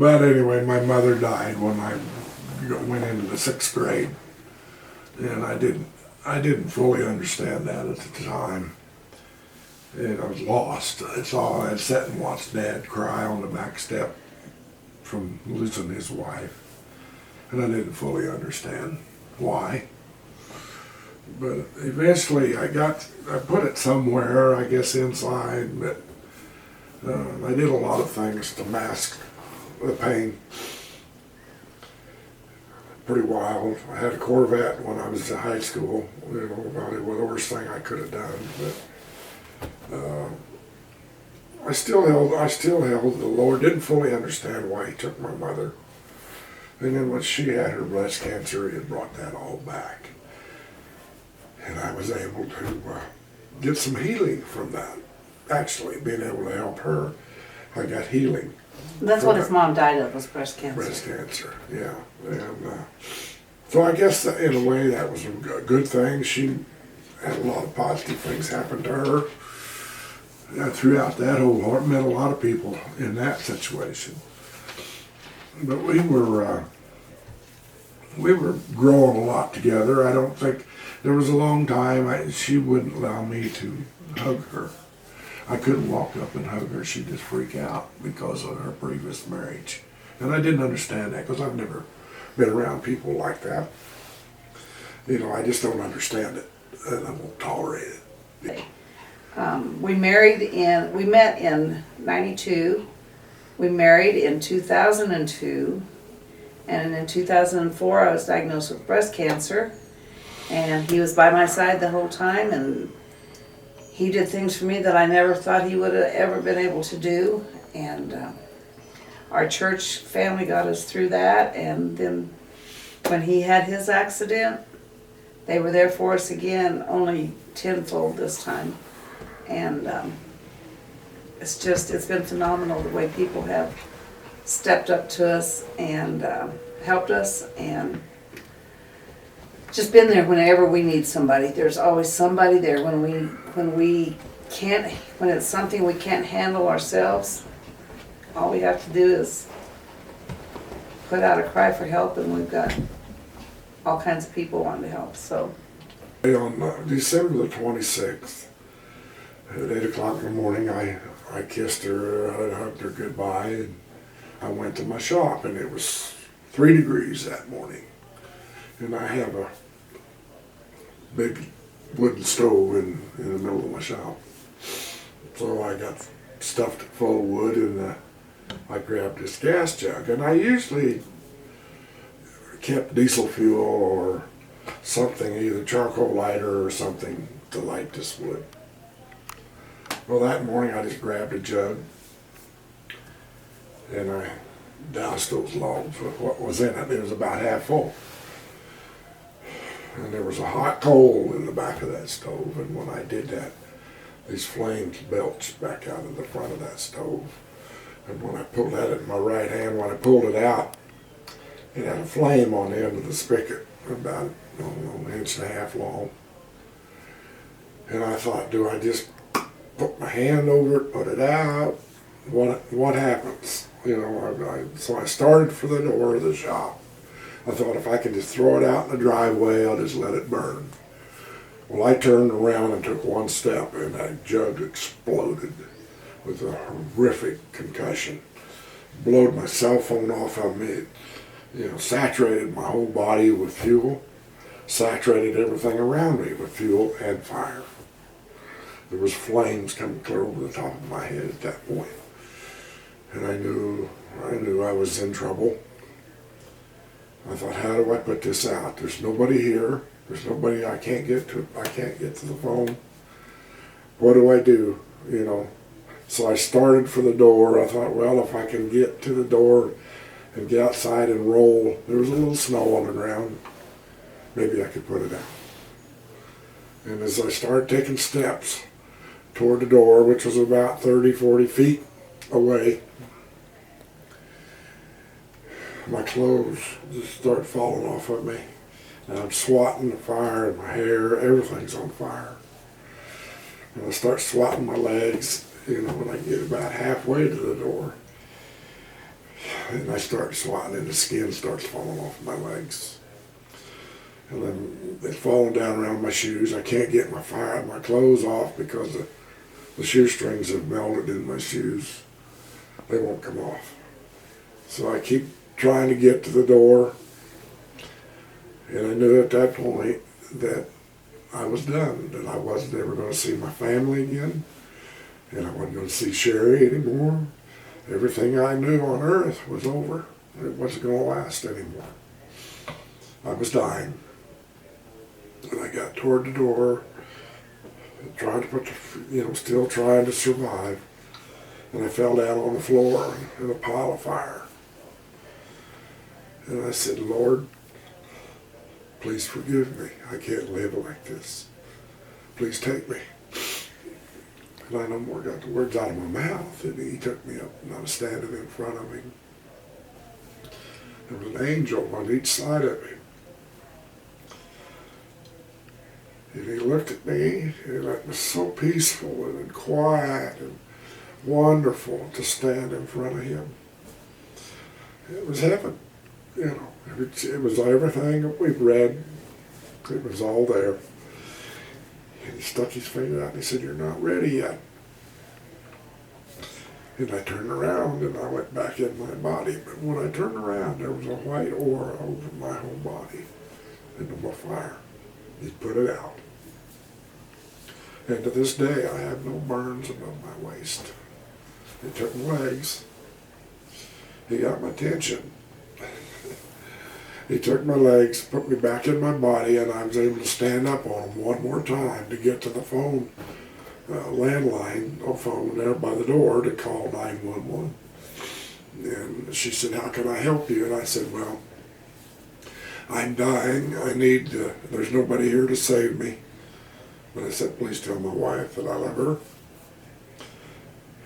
But anyway, my mother died when I went into the 6th grade, and I didn't fully understand that at the time. And I was lost. It's all I'd sat and watched Dad cry on the back step from losing his wife, and I didn't fully understand why. But eventually I put it somewhere, I guess inside, but I did a lot of things to mask the pain. Pretty wild. I had a Corvette when I was in high school. You know, about it was the worst thing I could have done. But I still held the Lord. Didn't fully understand why He took my mother. And then when she had her breast cancer, He had brought that all back. And I was able to get some healing from that. Actually, being able to help her, I got healing. That's what his mom died of, was breast cancer. Breast cancer, yeah. And so I guess that in a way that was a good thing. She had a lot of positive things happen to her. Throughout that whole heart, met a lot of people in that situation. But we were growing a lot together. I don't think there was a long time she wouldn't allow me to hug her. I couldn't walk up and hug her. She'd just freak out because of her previous marriage. And I didn't understand that because I've never been around people like that. You know, I just don't understand it, and I won't tolerate it. We met in 92. We married in 2002. And in 2004, I was diagnosed with breast cancer. And he was by my side the whole time, and he did things for me that I never thought he would have ever been able to do. And our church family got us through that. And then when he had his accident, they were there for us again, only tenfold this time. And it's been phenomenal the way people have stepped up to us and helped us, and just been there whenever we need somebody. There's always somebody there when it's something we can't handle ourselves. All we have to do is put out a cry for help, and we've got all kinds of people wanting to help. So on December the 26th, at 8 o'clock in the morning, I kissed her, I hugged her goodbye, and I went to my shop, and it was 3 degrees that morning. And I have a big wooden stove in the middle of my shop. So I got stuffed full of wood, and I grabbed this gas jug. And I usually kept diesel fuel or something, either charcoal lighter or something, to light this wood. Well, that morning I just grabbed a jug and I doused those logs with what was in it. It was about half full. And there was a hot coal in the back of that stove, and when I did that, these flames belched back out of the front of that stove. And when I pulled that in my right hand, when I pulled it out, it had a flame on the end of the spigot, about an inch and a half long. And I thought, do I just put my hand over it, put it out? What happens? You know, so I started for the door of the shop. I thought if I could just throw it out in the driveway, I'll just let it burn. Well, I turned around and took one step, and that jug exploded with a horrific concussion. Blowed my cell phone off of me. Saturated my whole body with fuel. Saturated everything around me with fuel and fire. There was flames coming clear over the top of my head at that point. And I knew I was in trouble. I thought, how do I put this out? There's nobody here. There's nobody I can't get to. I can't get to the phone. What do I do? So I started for the door. I thought, well, if I can get to the door and get outside and roll. There was a little snow on the ground. Maybe I could put it out. And as I started taking steps toward the door, which was about 30, 40 feet away, my clothes just started falling off of me. And I'm swatting the fire in my hair, everything's on fire. And I start swatting my legs, when I get about halfway to the door. and I start swatting and the skin starts falling off my legs. And then it's falling down around my shoes. I can't get my clothes off because the shoestrings have melted in my shoes. They won't come off. So I keep trying to get to the door, and I knew at that point that I was done, that I wasn't ever going to see my family again, and I wasn't going to see Sherry anymore. Everything I knew on earth was over. It wasn't going to last anymore. I was dying. And I got toward the door, trying to still trying to survive, and I fell down on the floor in a pile of fire. And I said, Lord, please forgive me. I can't live like this. Please take me. And I no more got the words out of my mouth, and he took me up, and I was standing in front of him. There was an angel on each side of him. And he looked at me, and it was so peaceful and quiet and wonderful to stand in front of him. It was heaven, you know. It was everything that we've read. It was all there. And he stuck his finger out and he said, you're not ready yet. And I turned around and I went back in my body. But when I turned around, there was a white aura over my whole body and no fire. He put it out. And to this day, I have no burns above my waist. He took my legs. He got my attention. He took my legs, put me back in my body, and I was able to stand up on them one more time to get to the phone, landline phone there by the door to call 911. And she said, how can I help you? And I said, well, I'm dying. There's nobody here to save me. But I said, please tell my wife that I love her.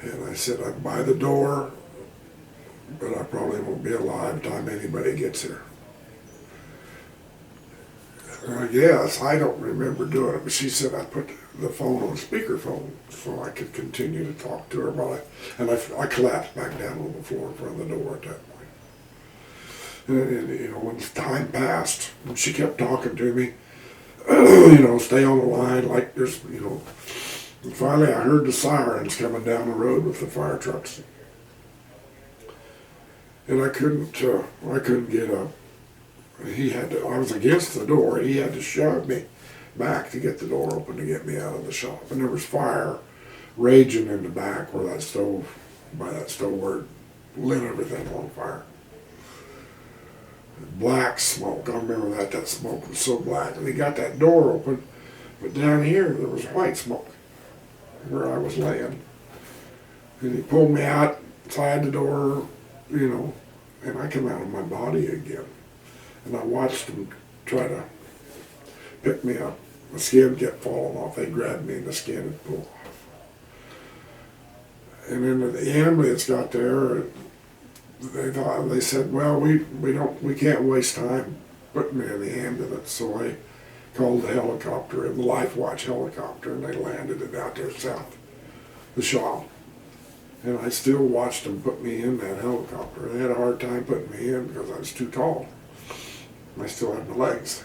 And I said, I'm by the door, but I probably won't be alive by the time anybody gets here. Yes, I don't remember doing it, but she said I put the phone on speakerphone so I could continue to talk to her. I collapsed back down on the floor in front of the door at that point. And when time passed, and she kept talking to me, stay on the line like there's, and finally I heard the sirens coming down the road with the fire trucks. And I couldn't get up. I was against the door. He had to shove me back to get the door open to get me out of the shop. And there was fire raging in the back by that stove where it lit everything on fire. Black smoke. I remember that smoke was so black. And he got that door open, but down here there was white smoke where I was laying. And he pulled me outside the door, and I come out of my body again. And I watched them try to pick me up. The skin kept falling off. They grabbed me and the skin would pull off. And then the ambulance got there. They said, well, we can't waste time putting me in the ambulance. So I called the helicopter, the Life Watch helicopter, and they landed it out there south the shop. And I still watched them put me in that helicopter. They had a hard time putting me in because I was too tall. I still had my legs.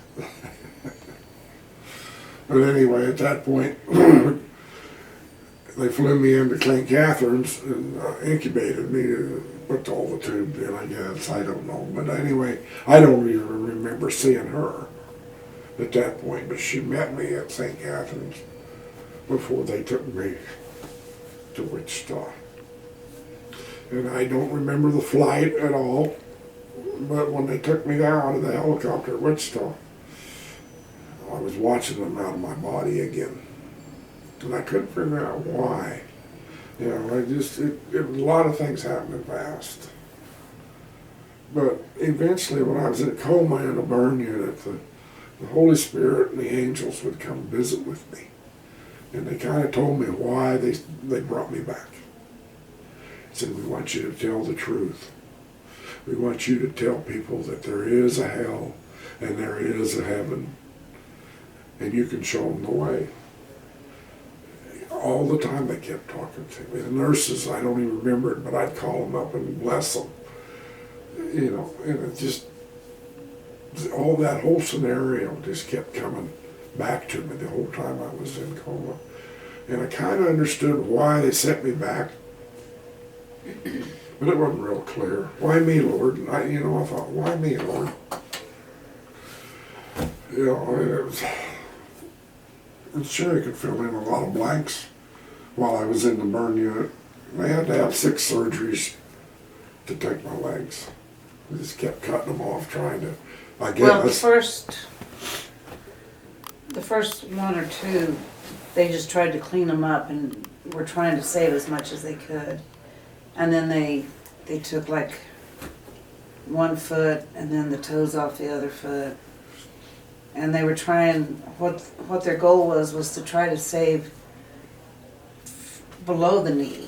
But anyway, at that point, they flew me into St. Catherine's and incubated me, put all the tubes in, I guess. I don't know. But anyway, I don't even remember seeing her at that point. But she met me at St. Catherine's before they took me to Wichita. And I don't remember the flight at all. But when they took me out of the helicopter at Wichita, I was watching them out of my body again. And I couldn't figure out why. It was a lot of things happening fast. But eventually when I was in a coma in a burn unit, the Holy Spirit and the angels would come visit with me. And they kind of told me why they brought me back. They said, we want you to tell the truth. We want you to tell people that there is a hell and there is a heaven, and you can show them the way. All the time they kept talking to me. The nurses, I don't even remember it, but I'd call them up and bless them. you know, and it just, all that whole scenario just kept coming back to me the whole time I was in coma. And I kind of understood why they sent me back, but it wasn't real clear. Why me, Lord? And I thought, why me, Lord? You know, I'm sure I could fill in a lot of blanks while I was in the burn unit. I had to have 6 surgeries to take my legs. I just kept cutting them off, trying to, I guess. Well, the first 1 or 2, they just tried to clean them up and were trying to save as much as they could. And then they took like 1 foot and then the toes off the other foot. And they were trying, what their goal was to try to save below the knee,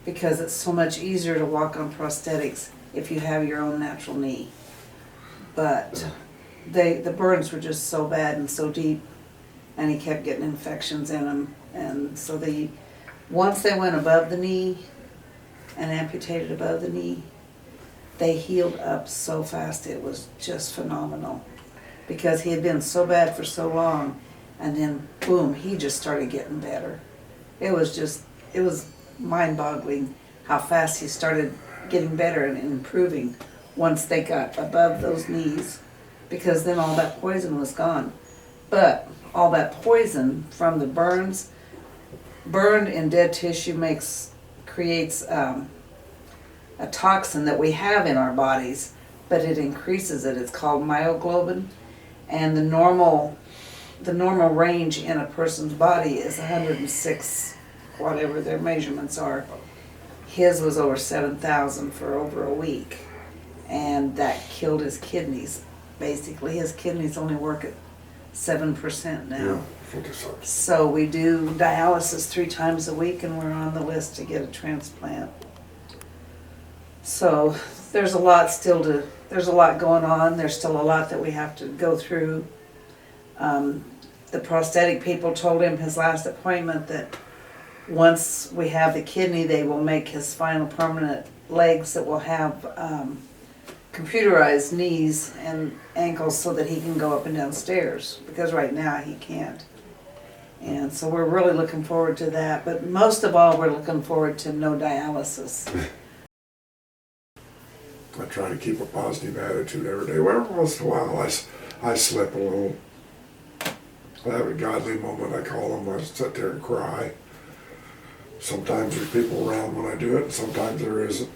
because it's so much easier to walk on prosthetics if you have your own natural knee. But the burns were just so bad and so deep, and he kept getting infections in them. And so once they went above the knee and amputated above the knee, they healed up so fast. It was just phenomenal, because he had been so bad for so long, and then boom, he just started getting better. It was mind-boggling how fast he started getting better and improving once they got above those knees, because then all that poison was gone. But all that poison from the burns, burned and dead tissue creates a toxin that we have in our bodies, but it increases it. It's called myoglobin, and the normal range in a person's body is 106, whatever their measurements are. His was over 7,000 for over a week, and that killed his kidneys. Basically, his kidneys only work at 7% now. Yeah, so we do dialysis 3 times a week, and we're on the list to get a transplant. So there's a lot going on. There's still a lot that we have to go through. The prosthetic people told him his last appointment that once we have the kidney, they will make his final permanent legs that will have computerized knees and ankles so that he can go up and down stairs, because right now he can't. And so we're really looking forward to that, but most of all we're looking forward to no dialysis. I try to keep a positive attitude every day. Well, every once in a while I slip a little. I have a godly moment, I call them. I sit there and cry. Sometimes there's people around when I do it, and sometimes there isn't.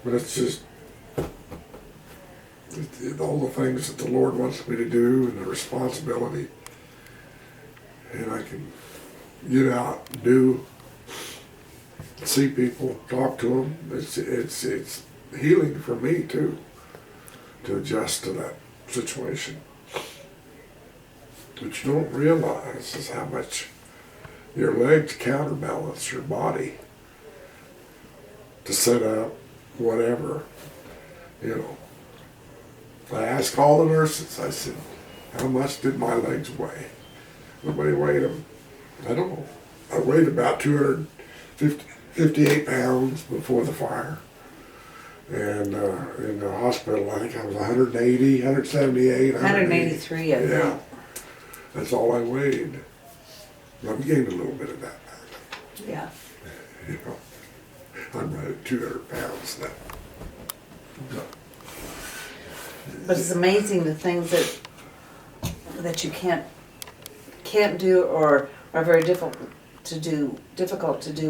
But it's just all the things that the Lord wants me to do, and the responsibility. And I can get out, do, see people, talk to them. It's healing for me too, to adjust to that situation. What you don't realize is how much your legs counterbalance your body to set up whatever, I asked all the nurses, I said, how much did my legs weigh? Nobody weighed them. I don't know. I weighed about 258 pounds before the fire. And in the hospital, I think I was 180, 178, 183, I think. Yeah. That's all I weighed. I've gained a little bit of that back. Yeah. I'm right at 200 pounds now. But it's amazing the things that you can't do or are very difficult to do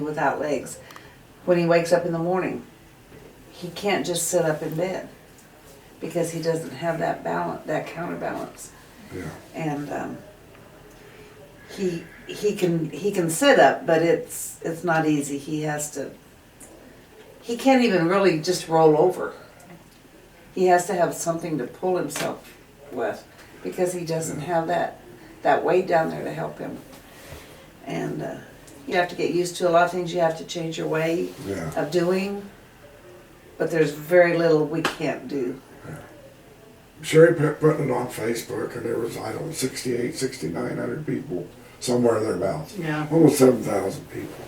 without legs. When he wakes up in the morning, he can't just sit up in bed because he doesn't have that counterbalance. Yeah. And he can sit up, but it's not easy. He can't even really just roll over. He has to have something to pull himself with, because he doesn't have that weight down there to help him. And you have to get used to a lot of things. You have to change your way of doing, but there's very little we can't do. Yeah. Sherry putting it on Facebook, and there was, 6,900 people, somewhere thereabouts. Yeah. Almost 7,000 people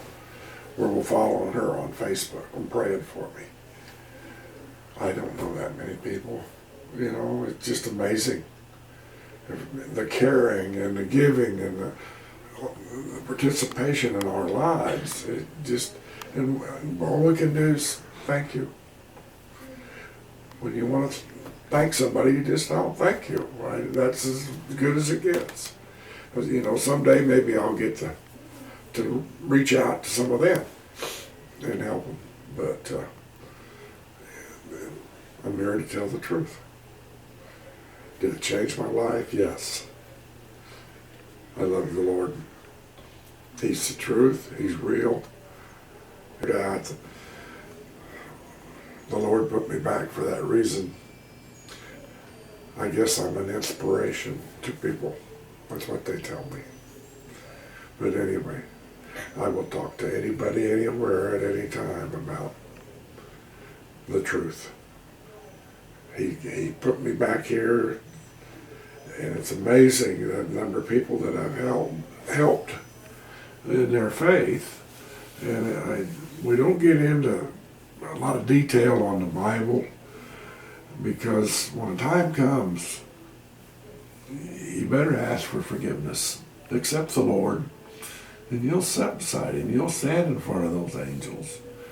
were following her on Facebook and praying for me. I don't know that many people. You know, it's just amazing. The caring and the giving and the participation in our lives. It just, and all we can do is thank you. When you want to thank somebody, you just thank you. Right? That's as good as it gets. You know, someday maybe I'll get to reach out to some of them and help them. But I'm here to tell the truth. Did it change my life? Yes. I love the Lord. He's the truth. He's real. God, the Lord put me back for that reason. I guess I'm an inspiration to people. That's what they tell me. But anyway, I will talk to anybody, anywhere, at any time about the truth. He put me back here, and it's amazing the number of people that I've helped in their faith. And we don't get into a lot of detail on the Bible, because when the time comes, you better ask for forgiveness. Accept the Lord, and you'll sit beside him. You'll stand in front of those angels.